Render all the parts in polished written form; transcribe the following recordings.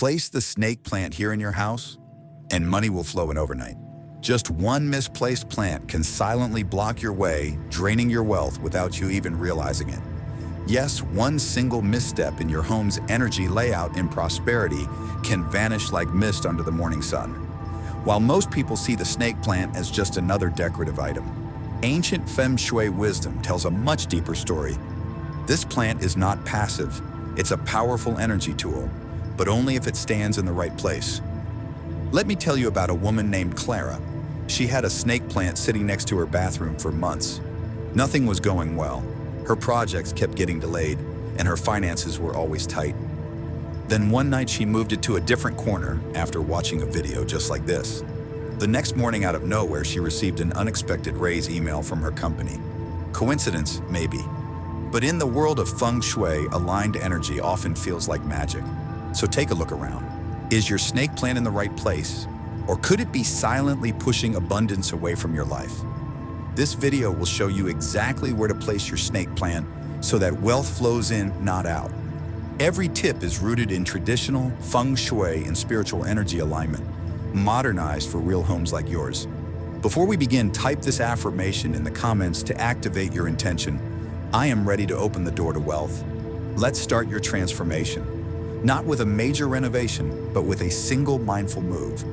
Place the snake plant here in your house, and money will flow in overnight. Just one misplaced plant can silently block your way, draining your wealth without you even realizing it. Yes, one single misstep in your home's energy layout and prosperity can vanish like mist under the morning sun. While most people see the snake plant as just another decorative item, ancient Feng Shui wisdom tells a much deeper story. This plant is not passive. It's a powerful energy tool, but only if it stands in the right place. Let me tell you about a woman named Clara. She had a snake plant sitting next to her bathroom for months. Nothing was going well. Her projects kept getting delayed, and her finances were always tight. Then one night she moved it to a different corner after watching a video just like this. The next morning, out of nowhere, she received an unexpected raise email from her company. Coincidence? Maybe. But in the world of Feng Shui, aligned energy often feels like magic. So take a look around. Is your snake plant in the right place? Or could it be silently pushing abundance away from your life? This video will show you exactly where to place your snake plant so that wealth flows in, not out. Every tip is rooted in traditional Feng Shui and spiritual energy alignment, modernized for real homes like yours. Before we begin, type this affirmation in the comments to activate your intention. I am ready to open the door to wealth. Let's start your transformation. Not with a major renovation, but with a single mindful move.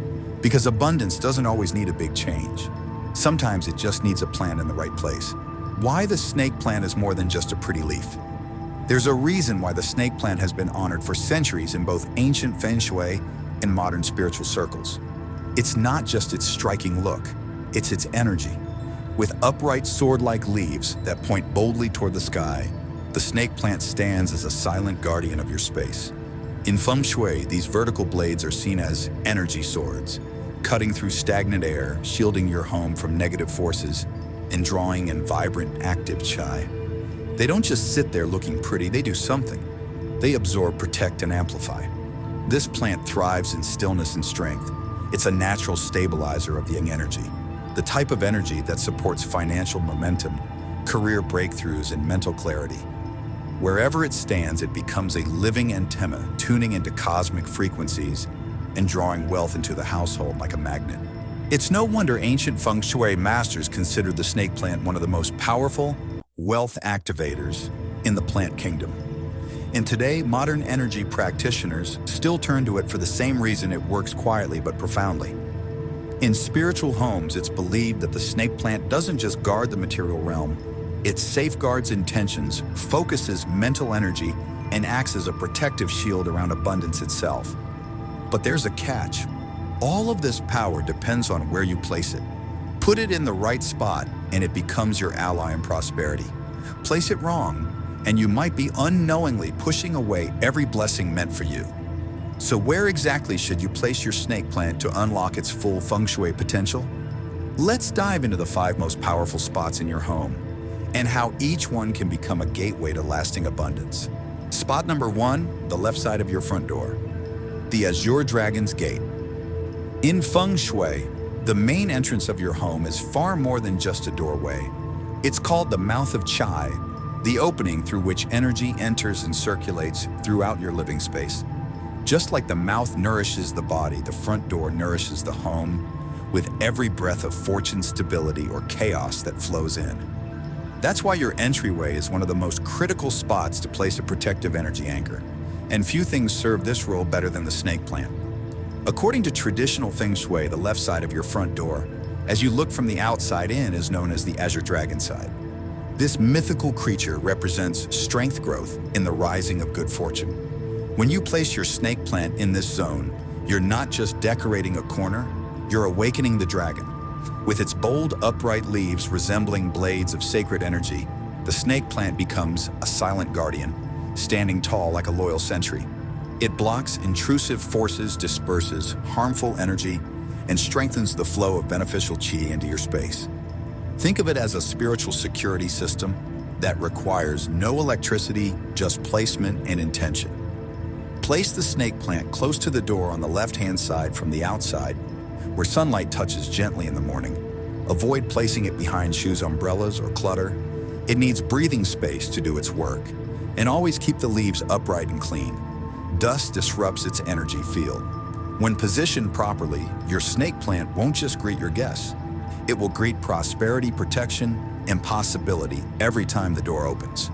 Because abundance doesn't always need a big change. Sometimes it just needs a plant in the right place. Why the snake plant is more than just a pretty leaf. There's a reason why the snake plant has been honored for centuries in both ancient Feng Shui and modern spiritual circles. It's not just its striking look, it's its energy. With upright sword-like leaves that point boldly toward the sky, the snake plant stands as a silent guardian of your space. In Feng Shui, these vertical blades are seen as energy swords, cutting through stagnant air, shielding your home from negative forces, and drawing in vibrant, active chi. They don't just sit there looking pretty, they do something. They absorb, protect, and amplify. This plant thrives in stillness and strength. It's a natural stabilizer of yang energy, the type of energy that supports financial momentum, career breakthroughs, and mental clarity. Wherever it stands, it becomes a living antenna, tuning into cosmic frequencies and drawing wealth into the household like a magnet. It's no wonder ancient Feng Shui masters considered the snake plant one of the most powerful wealth activators in the plant kingdom. And today, modern energy practitioners still turn to it for the same reason it works quietly but profoundly. In spiritual homes, it's believed that the snake plant doesn't just guard the material realm, it safeguards intentions, focuses mental energy, and acts as a protective shield around abundance itself. But there's a catch. All of this power depends on where you place it. Put it in the right spot, and it becomes your ally in prosperity. Place it wrong, and you might be unknowingly pushing away every blessing meant for you. So where exactly should you place your snake plant to unlock its full Feng Shui potential? Let's dive into the 5 most powerful spots in your home, and how each one can become a gateway to lasting abundance. Spot number 1, the left side of your front door. The Azure Dragon's Gate. In Feng Shui, the main entrance of your home is far more than just a doorway. It's called the mouth of Chai, the opening through which energy enters and circulates throughout your living space. Just like the mouth nourishes the body, the front door nourishes the home with every breath of fortune, stability, or chaos that flows in. That's why your entryway is one of the most critical spots to place a protective energy anchor. And few things serve this role better than the snake plant. According to traditional Feng Shui, the left side of your front door, as you look from the outside in, is known as the Azure Dragon side. This mythical creature represents strength growth in the rising of good fortune. When you place your snake plant in this zone, you're not just decorating a corner, you're awakening the dragon. With its bold, upright leaves resembling blades of sacred energy, the snake plant becomes a silent guardian, standing tall like a loyal sentry. It blocks intrusive forces, disperses harmful energy, and strengthens the flow of beneficial chi into your space. Think of it as a spiritual security system that requires no electricity, just placement and intention. Place the snake plant close to the door on the left-hand side from the outside, where sunlight touches gently in the morning. Avoid placing it behind shoes, umbrellas, or clutter. It needs breathing space to do its work. And always keep the leaves upright and clean. Dust disrupts its energy field. When positioned properly, your snake plant won't just greet your guests. It will greet prosperity, protection, and possibility every time the door opens.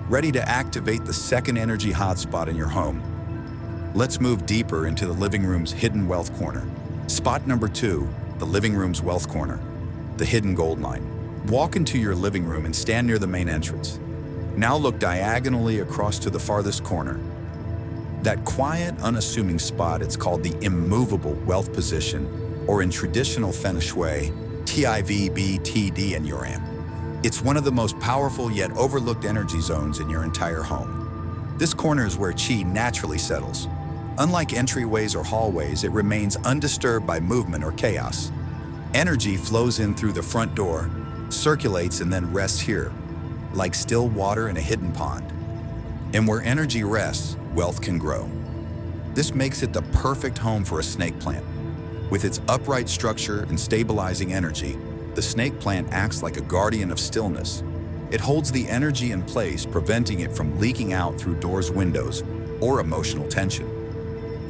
Ready to activate the second energy hotspot in your home? Let's move deeper into the living room's hidden wealth corner. Spot number 2, the living room's wealth corner, the hidden gold mine. Walk into your living room and stand near the main entrance. Now look diagonally across to the farthest corner. That quiet, unassuming spot, it's called the immovable wealth position, or in traditional Feng Shui, TIVBTD in your AM. It's one of the most powerful yet overlooked energy zones in your entire home. This corner is where Qi naturally settles. Unlike entryways or hallways, it remains undisturbed by movement or chaos. Energy flows in through the front door, circulates, and then rests here, like still water in a hidden pond. And where energy rests, wealth can grow. This makes it the perfect home for a snake plant. With its upright structure and stabilizing energy, the snake plant acts like a guardian of stillness. It holds the energy in place, preventing it from leaking out through doors, windows, or emotional tension.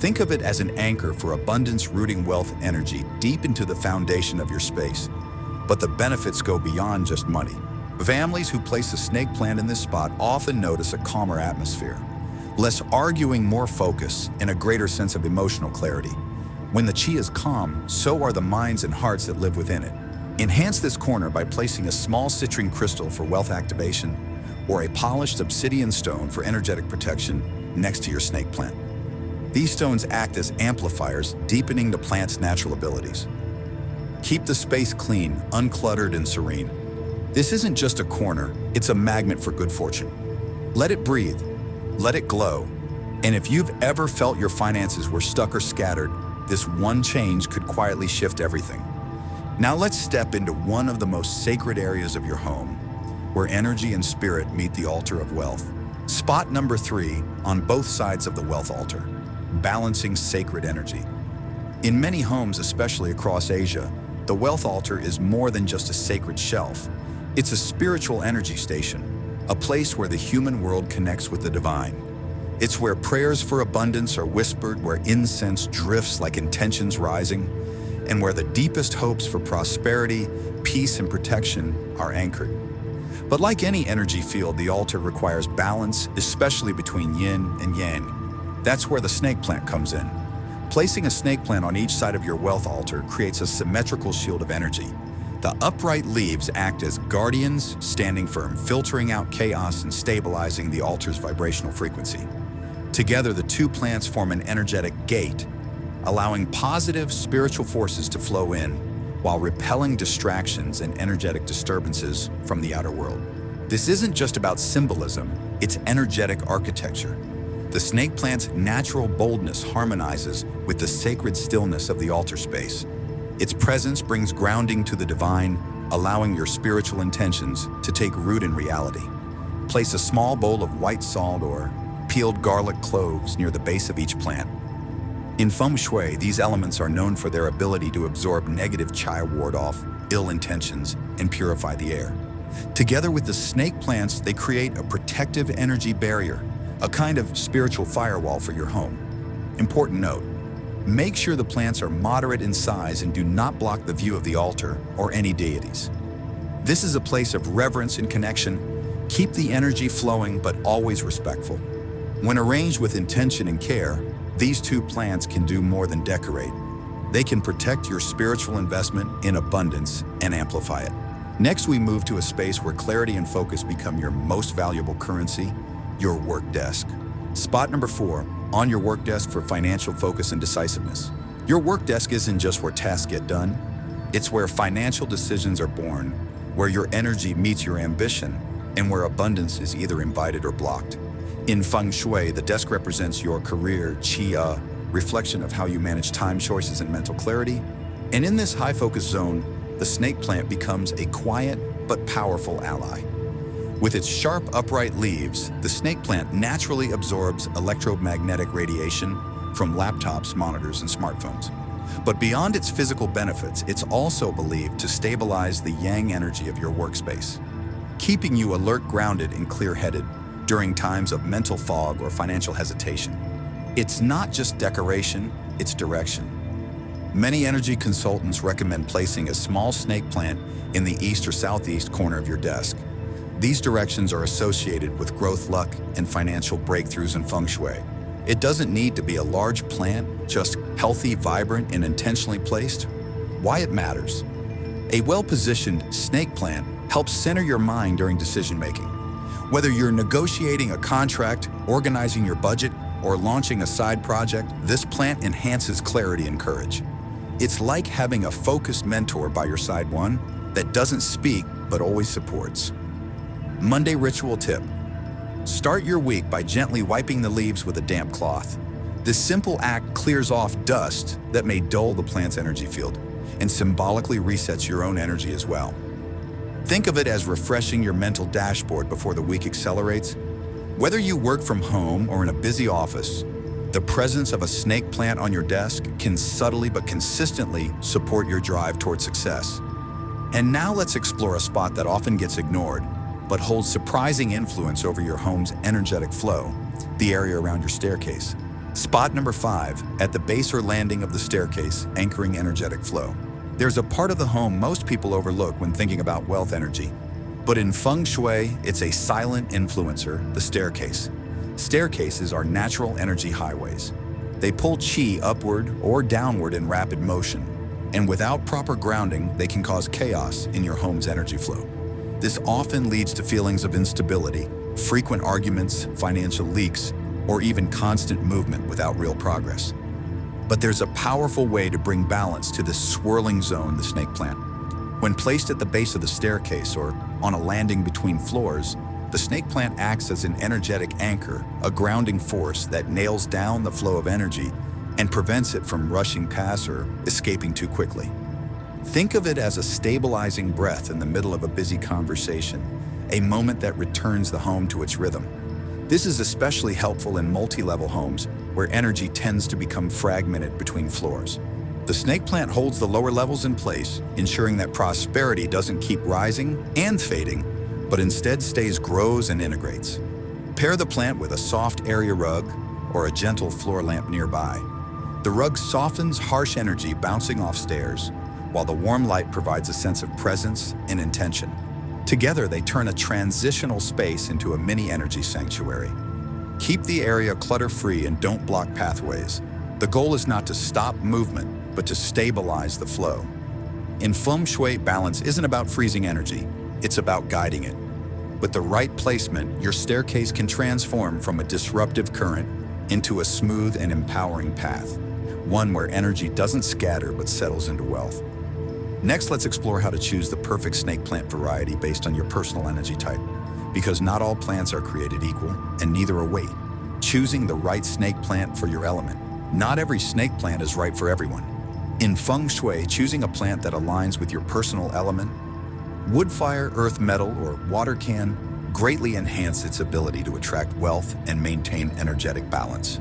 Think of it as an anchor for abundance, rooting wealth energy deep into the foundation of your space. But the benefits go beyond just money. Families who place a snake plant in this spot often notice a calmer atmosphere, less arguing, more focus, and a greater sense of emotional clarity. When the Qi is calm, so are the minds and hearts that live within it. Enhance this corner by placing a small citrine crystal for wealth activation or a polished obsidian stone for energetic protection next to your snake plant. These stones act as amplifiers, deepening the plant's natural abilities. Keep the space clean, uncluttered, and serene. This isn't just a corner, it's a magnet for good fortune. Let it breathe, let it glow, and if you've ever felt your finances were stuck or scattered, this one change could quietly shift everything. Now let's step into one of the most sacred areas of your home, where energy and spirit meet the altar of wealth. Spot number 3 on both sides of the wealth altar. Balancing sacred energy. In many homes, especially across Asia, the wealth altar is more than just a sacred shelf. It's a spiritual energy station, a place where the human world connects with the divine. It's where prayers for abundance are whispered, where incense drifts like intentions rising, and where the deepest hopes for prosperity, peace, and protection are anchored. But like any energy field, the altar requires balance, especially between yin and yang. That's where the snake plant comes in. Placing a snake plant on each side of your wealth altar creates a symmetrical shield of energy. The upright leaves act as guardians, standing firm, filtering out chaos and stabilizing the altar's vibrational frequency. Together, the two plants form an energetic gate, allowing positive spiritual forces to flow in, while repelling distractions and energetic disturbances from the outer world. This isn't just about symbolism, it's energetic architecture. The snake plant's natural boldness harmonizes with the sacred stillness of the altar space. Its presence brings grounding to the divine, allowing your spiritual intentions to take root in reality. Place a small bowl of white salt or peeled garlic cloves near the base of each plant. In Feng Shui, these elements are known for their ability to absorb negative qi, ward off ill intentions, and purify the air. Together with the snake plants, they create a protective energy barrier, a kind of spiritual firewall for your home. Important note, make sure the plants are moderate in size and do not block the view of the altar or any deities. This is a place of reverence and connection. Keep the energy flowing, but always respectful. When arranged with intention and care, these two plants can do more than decorate. They can protect your spiritual investment in abundance and amplify it. Next, we move to a space where clarity and focus become your most valuable currency, your work desk. Spot number 4, on your work desk for financial focus and decisiveness. Your work desk isn't just where tasks get done, it's where financial decisions are born, where your energy meets your ambition, and where abundance is either invited or blocked. In Feng Shui, the desk represents your career, qi, reflection of how you manage time, choices, and mental clarity. And in this high-focus zone, the snake plant becomes a quiet but powerful ally. With its sharp, upright leaves, the snake plant naturally absorbs electromagnetic radiation from laptops, monitors, and smartphones. But beyond its physical benefits, it's also believed to stabilize the yang energy of your workspace, keeping you alert, grounded, and clear-headed during times of mental fog or financial hesitation. It's not just decoration, it's direction. Many energy consultants recommend placing a small snake plant in the east or southeast corner of your desk. These directions are associated with growth luck and financial breakthroughs in Feng Shui. It doesn't need to be a large plant, just healthy, vibrant, and intentionally placed. Why it matters. A well-positioned snake plant helps center your mind during decision-making. Whether you're negotiating a contract, organizing your budget, or launching a side project, this plant enhances clarity and courage. It's like having a focused mentor by your side, one that doesn't speak but always supports. Monday ritual tip. Start your week by gently wiping the leaves with a damp cloth. This simple act clears off dust that may dull the plant's energy field and symbolically resets your own energy as well. Think of it as refreshing your mental dashboard before the week accelerates. Whether you work from home or in a busy office, the presence of a snake plant on your desk can subtly but consistently support your drive toward success. And now let's explore a spot that often gets ignored, but holds surprising influence over your home's energetic flow, the area around your staircase. Spot number 5, at the base or landing of the staircase, anchoring energetic flow. There's a part of the home most people overlook when thinking about wealth energy. But in Feng Shui, it's a silent influencer, the staircase. Staircases are natural energy highways. They pull qi upward or downward in rapid motion, and without proper grounding, they can cause chaos in your home's energy flow. This often leads to feelings of instability, frequent arguments, financial leaks, or even constant movement without real progress. But there's a powerful way to bring balance to this swirling zone, the snake plant. When placed at the base of the staircase or on a landing between floors, the snake plant acts as an energetic anchor, a grounding force that nails down the flow of energy and prevents it from rushing past or escaping too quickly. Think of it as a stabilizing breath in the middle of a busy conversation, a moment that returns the home to its rhythm. This is especially helpful in multi-level homes where energy tends to become fragmented between floors. The snake plant holds the lower levels in place, ensuring that prosperity doesn't keep rising and fading, but instead grows and integrates. Pair the plant with a soft area rug or a gentle floor lamp nearby. The rug softens harsh energy bouncing off stairs, while the warm light provides a sense of presence and intention. Together, they turn a transitional space into a mini energy sanctuary. Keep the area clutter-free and don't block pathways. The goal is not to stop movement, but to stabilize the flow. In Feng Shui, balance isn't about freezing energy, it's about guiding it. With the right placement, your staircase can transform from a disruptive current into a smooth and empowering path, one where energy doesn't scatter but settles into wealth. Next, let's explore how to choose the perfect snake plant variety based on your personal energy type, because not all plants are created equal, and neither are weight. Choosing the right snake plant for your element. Not every snake plant is right for everyone. In Feng Shui, choosing a plant that aligns with your personal element, wood, fire, earth, metal, or water can greatly enhance its ability to attract wealth and maintain energetic balance.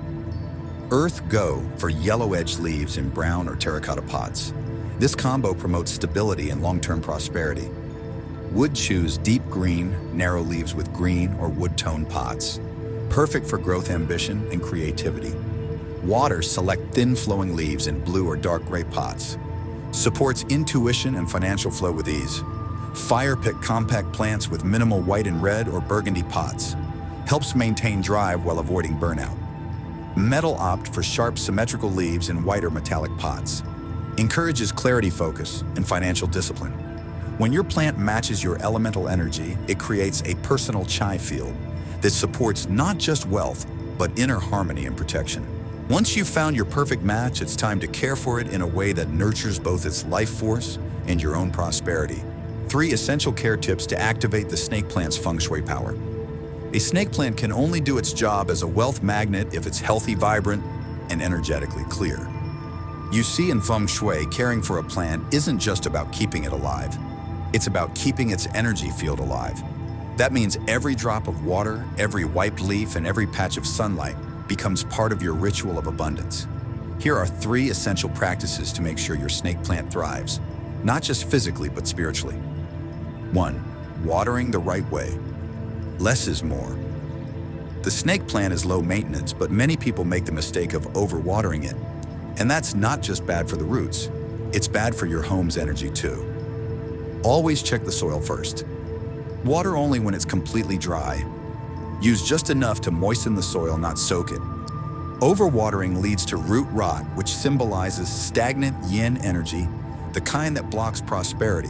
Earth, go for yellow-edged leaves in brown or terracotta pots. This combo promotes stability and long-term prosperity. Wood, choose deep green, narrow leaves with green or wood-tone pots. Perfect for growth ambition and creativity. Water, select thin flowing leaves in blue or dark gray pots. Supports intuition and financial flow with ease. Fire, pick compact plants with minimal white and red or burgundy pots. Helps maintain drive while avoiding burnout. Metal, opt for sharp symmetrical leaves in white or metallic pots. Encourages clarity, focus, and financial discipline. When your plant matches your elemental energy, it creates a personal chai field that supports not just wealth, but inner harmony and protection. Once you've found your perfect match, it's time to care for it in a way that nurtures both its life force and your own prosperity. 3 essential care tips to activate the snake plant's Feng Shui power. A snake plant can only do its job as a wealth magnet if it's healthy, vibrant, and energetically clear. You see, in Feng Shui, caring for a plant isn't just about keeping it alive. It's about keeping its energy field alive. That means every drop of water, every wiped leaf, and every patch of sunlight becomes part of your ritual of abundance. Here are 3 essential practices to make sure your snake plant thrives, not just physically, but spiritually. 1. Watering the right way. Less is more. The snake plant is low maintenance, but many people make the mistake of overwatering it. And that's not just bad for the roots, it's bad for your home's energy too. Always check the soil first. Water only when it's completely dry. Use just enough to moisten the soil, not soak it. Overwatering leads to root rot, which symbolizes stagnant yin energy, the kind that blocks prosperity.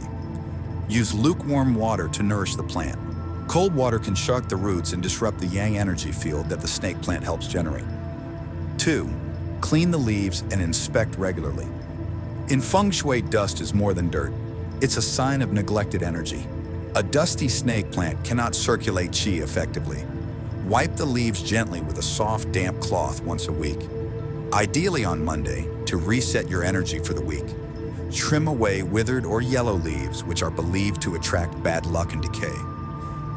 Use lukewarm water to nourish the plant. Cold water can shock the roots and disrupt the yang energy field that the snake plant helps generate. 2. Clean the leaves and inspect regularly. In Feng Shui, dust is more than dirt. It's a sign of neglected energy. A dusty snake plant cannot circulate qi effectively. Wipe the leaves gently with a soft, damp cloth once a week. Ideally on Monday, to reset your energy for the week. Trim away withered or yellow leaves, which are believed to attract bad luck and decay.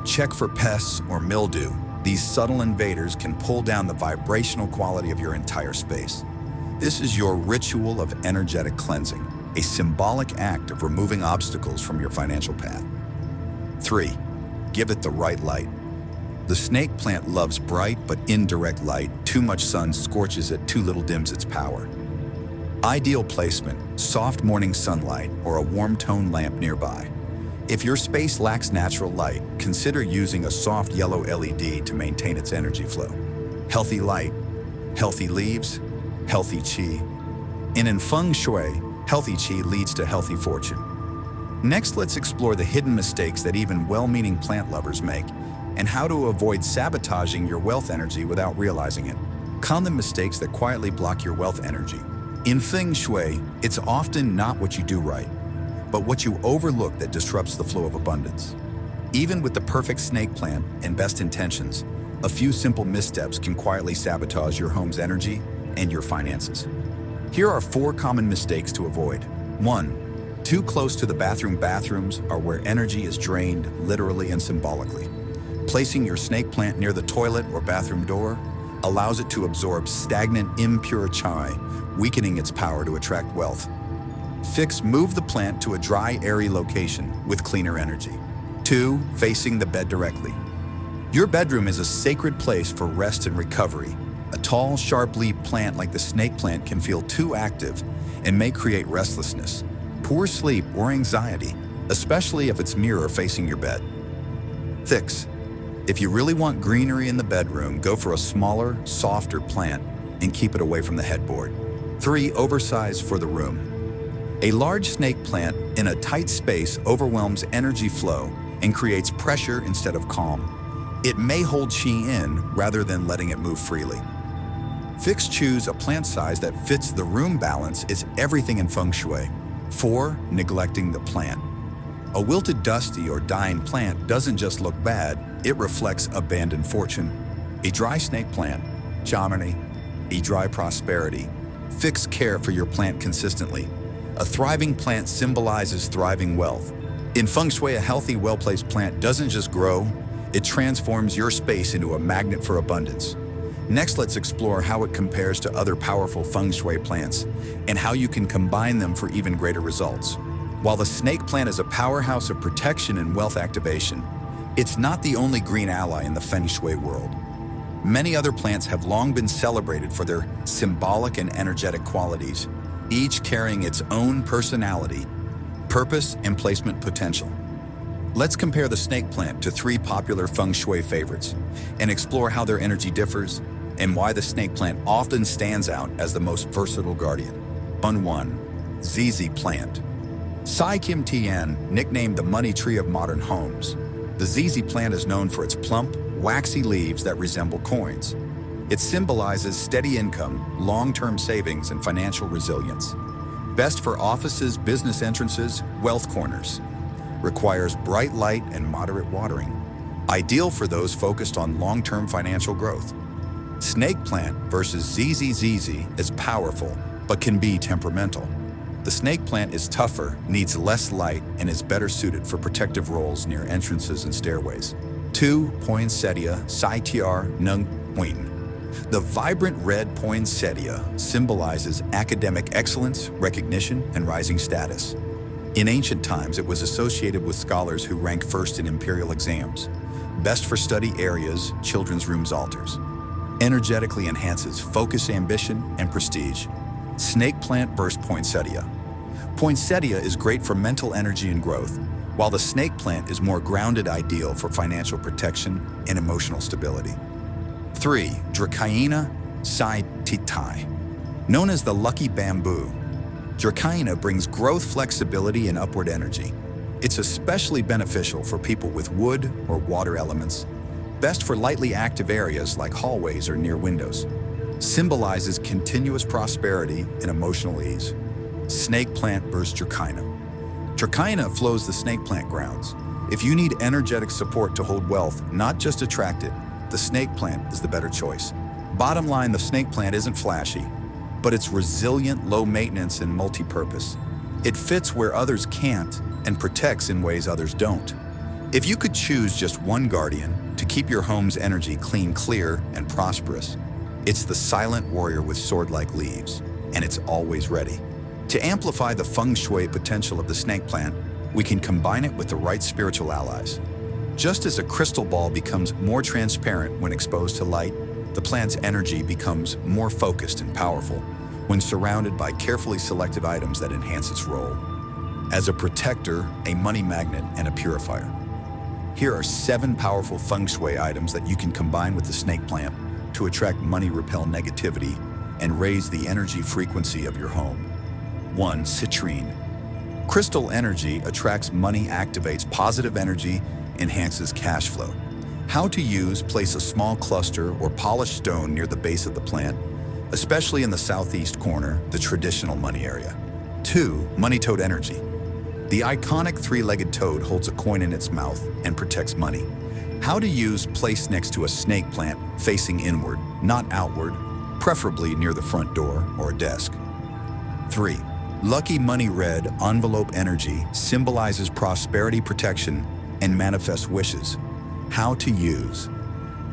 Check for pests or mildew. These subtle invaders can pull down the vibrational quality of your entire space. This is your ritual of energetic cleansing, a symbolic act of removing obstacles from your financial path. 3. Give it the right light. The snake plant loves bright but indirect light. Too much sun scorches it, too little dims its power. Ideal placement: soft morning sunlight or a warm tone lamp nearby. If your space lacks natural light, consider using a soft yellow LED to maintain its energy flow. Healthy light, healthy leaves, healthy qi. And in Feng Shui, healthy qi leads to healthy fortune. Next, let's explore the hidden mistakes that even well-meaning plant lovers make and how to avoid sabotaging your wealth energy without realizing it. Common mistakes that quietly block your wealth energy. In Feng Shui, it's often not what you do right, but what you overlook that disrupts the flow of abundance. Even with the perfect snake plant and best intentions, a few simple missteps can quietly sabotage your home's energy and your finances. Here are 4 common mistakes to avoid. 1. Too close to the bathroom. Bathrooms are where energy is drained, literally and symbolically. Placing your snake plant near the toilet or bathroom door allows it to absorb stagnant, impure qi, weakening its power to attract wealth. Move the plant to a dry, airy location with cleaner energy. 2. Facing the bed directly. Your bedroom is a sacred place for rest and recovery. A tall, sharp-leaved plant like the snake plant can feel too active and may create restlessness, poor sleep, or anxiety, especially if it's mirror facing your bed. 6. If you really want greenery in the bedroom, go for a smaller, softer plant and keep it away from the headboard. 3. Oversize for the room. A large snake plant in a tight space overwhelms energy flow and creates pressure instead of calm. It may hold qi in rather than letting it move freely. Choose a plant size that fits the room. Balance is everything in Feng Shui. 4. Neglecting the plant. A wilted, dusty, or dying plant doesn't just look bad, it reflects abandoned fortune. A dry snake plant, Jamini, a dry prosperity. Care for your plant consistently. A thriving plant symbolizes thriving wealth. In Feng Shui, a healthy, well-placed plant doesn't just grow, it transforms your space into a magnet for abundance. Next, let's explore how it compares to other powerful Feng Shui plants and how you can combine them for even greater results. While the snake plant is a powerhouse of protection and wealth activation, it's not the only green ally in the Feng Shui world. Many other plants have long been celebrated for their symbolic and energetic qualities, each carrying its own personality, purpose, and placement potential. Let's compare the snake plant to 3 popular Feng Shui favorites and explore how their energy differs and why the snake plant often stands out as the most versatile guardian. 1. ZZ plant. Sai Kim Tian, nicknamed the money tree of modern homes. The ZZ plant is known for its plump, waxy leaves that resemble coins. It symbolizes steady income, long-term savings, and financial resilience. Best for offices, business entrances, wealth corners. Requires bright light and moderate watering. Ideal for those focused on long-term financial growth. Snake plant versus ZZZZ is powerful, but can be temperamental. The snake plant is tougher, needs less light, and is better suited for protective roles near entrances and stairways. 2. Poinsettia, Sai Tiar Nung Nguyen. The vibrant red poinsettia symbolizes academic excellence, recognition, and rising status. In ancient times, it was associated with scholars who rank first in imperial exams. Best for study areas, children's rooms, altars. Energetically enhances focus, ambition, and prestige. Snake plant burst poinsettia. Poinsettia is great for mental energy and growth, while the snake plant is more grounded, ideal for financial protection and emotional stability. 3. Dracaena saititai. Known as the lucky bamboo, Dracaena brings growth, flexibility, and upward energy. It's especially beneficial for people with wood or water elements, best for lightly active areas like hallways or near windows. Symbolizes continuous prosperity and emotional ease. Snake plant burst Dracaena. Dracaena flows the snake plant grounds. If you need energetic support to hold wealth, not just attract it, the snake plant is the better choice. Bottom line, the snake plant isn't flashy, but it's resilient, low maintenance, and multi-purpose. It fits where others can't and protects in ways others don't. If you could choose just one guardian to keep your home's energy clean, clear, and prosperous, it's the silent warrior with sword-like leaves, and it's always ready. To amplify the feng shui potential of the snake plant, we can combine it with the right spiritual allies. Just as a crystal ball becomes more transparent when exposed to light, the plant's energy becomes more focused and powerful when surrounded by carefully selected items that enhance its role as a protector, a money magnet, and a purifier. Here are 7 powerful feng shui items that you can combine with the snake plant to attract money, repel negativity, and raise the energy frequency of your home. 1. Citrine. Crystal energy attracts money, activates positive energy, enhances cash flow. How to use: place a small cluster or polished stone near the base of the plant, especially in the southeast corner, the traditional money area. 2. Money toad energy. The iconic 3-legged toad holds a coin in its mouth and protects money. How to use: place next to a snake plant facing inward, not outward, preferably near the front door or a desk. 3. Lucky money red envelope energy symbolizes prosperity, protection, and manifest wishes. How to use: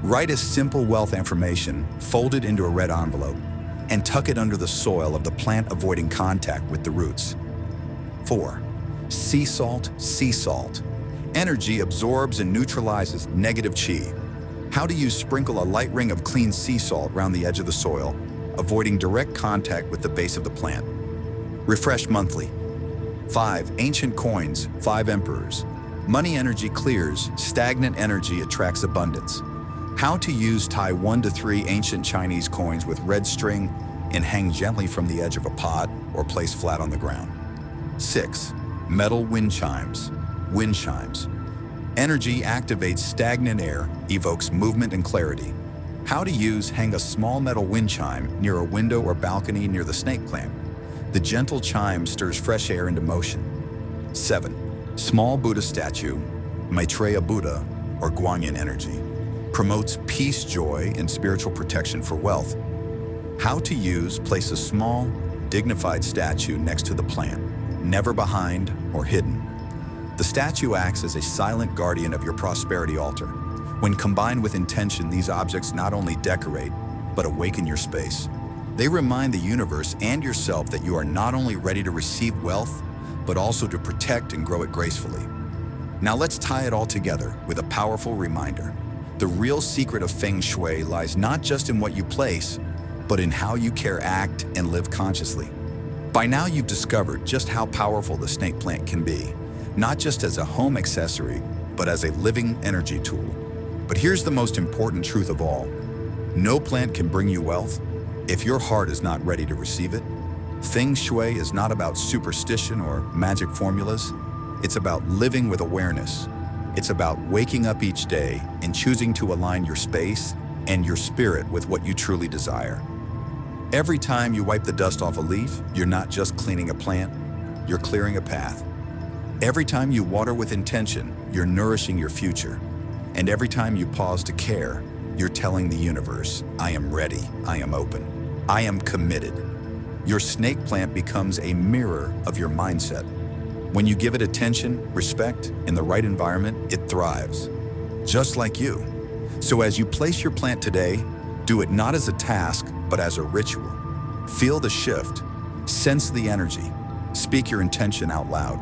write a simple wealth affirmation, fold it into a red envelope, and tuck it under the soil of the plant, avoiding contact with the roots. 4. Sea salt. Sea salt energy absorbs and neutralizes negative chi. How to use: sprinkle a light ring of clean sea salt around the edge of the soil, avoiding direct contact with the base of the plant. Refresh monthly. 5. Ancient coins. 5 emperors. Money energy clears, stagnant energy attracts abundance. How to use: tie 1 to 3 ancient Chinese coins with red string and hang gently from the edge of a pot or place flat on the ground. 6. Metal wind chimes. Wind chimes. Energy activates stagnant air, evokes movement and clarity. How to use: hang a small metal wind chime near a window or balcony near the snake plant. The gentle chime stirs fresh air into motion. 7. Small Buddha statue, Maitreya Buddha, or Guanyin energy. Promotes peace, joy, and spiritual protection for wealth. How to use: place a small, dignified statue next to the plant, never behind or hidden. The statue acts as a silent guardian of your prosperity altar. When combined with intention, these objects not only decorate, but awaken your space. They remind the universe and yourself that you are not only ready to receive wealth, but also to protect and grow it gracefully. Now let's tie it all together with a powerful reminder. The real secret of Feng Shui lies not just in what you place, but in how you care, act, and live consciously. By now you've discovered just how powerful the snake plant can be, not just as a home accessory, but as a living energy tool. But here's the most important truth of all. No plant can bring you wealth if your heart is not ready to receive it. Feng Shui is not about superstition or magic formulas. It's about living with awareness. It's about waking up each day and choosing to align your space and your spirit with what you truly desire. Every time you wipe the dust off a leaf, you're not just cleaning a plant, you're clearing a path. Every time you water with intention, you're nourishing your future. And every time you pause to care, you're telling the universe, I am ready, I am open, I am committed. Your snake plant becomes a mirror of your mindset. When you give it attention, respect, in the right environment, it thrives, just like you. So as you place your plant today, do it not as a task, but as a ritual. Feel the shift, sense the energy, speak your intention out loud.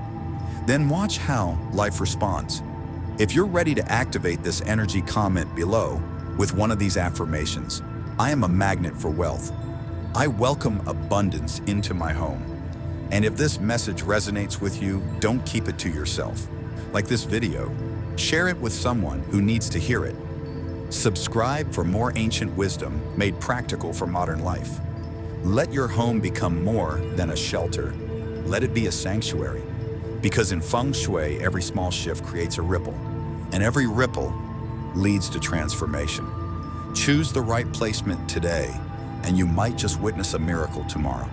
Then watch how life responds. If you're ready to activate this energy, comment below with one of these affirmations. I am a magnet for wealth. I welcome abundance into my home. And if this message resonates with you, don't keep it to yourself. Like this video, share it with someone who needs to hear it. Subscribe for more ancient wisdom made practical for modern life. Let your home become more than a shelter. Let it be a sanctuary. Because in Feng Shui, every small shift creates a ripple, and every ripple leads to transformation. Choose the right placement today, and you might just witness a miracle tomorrow.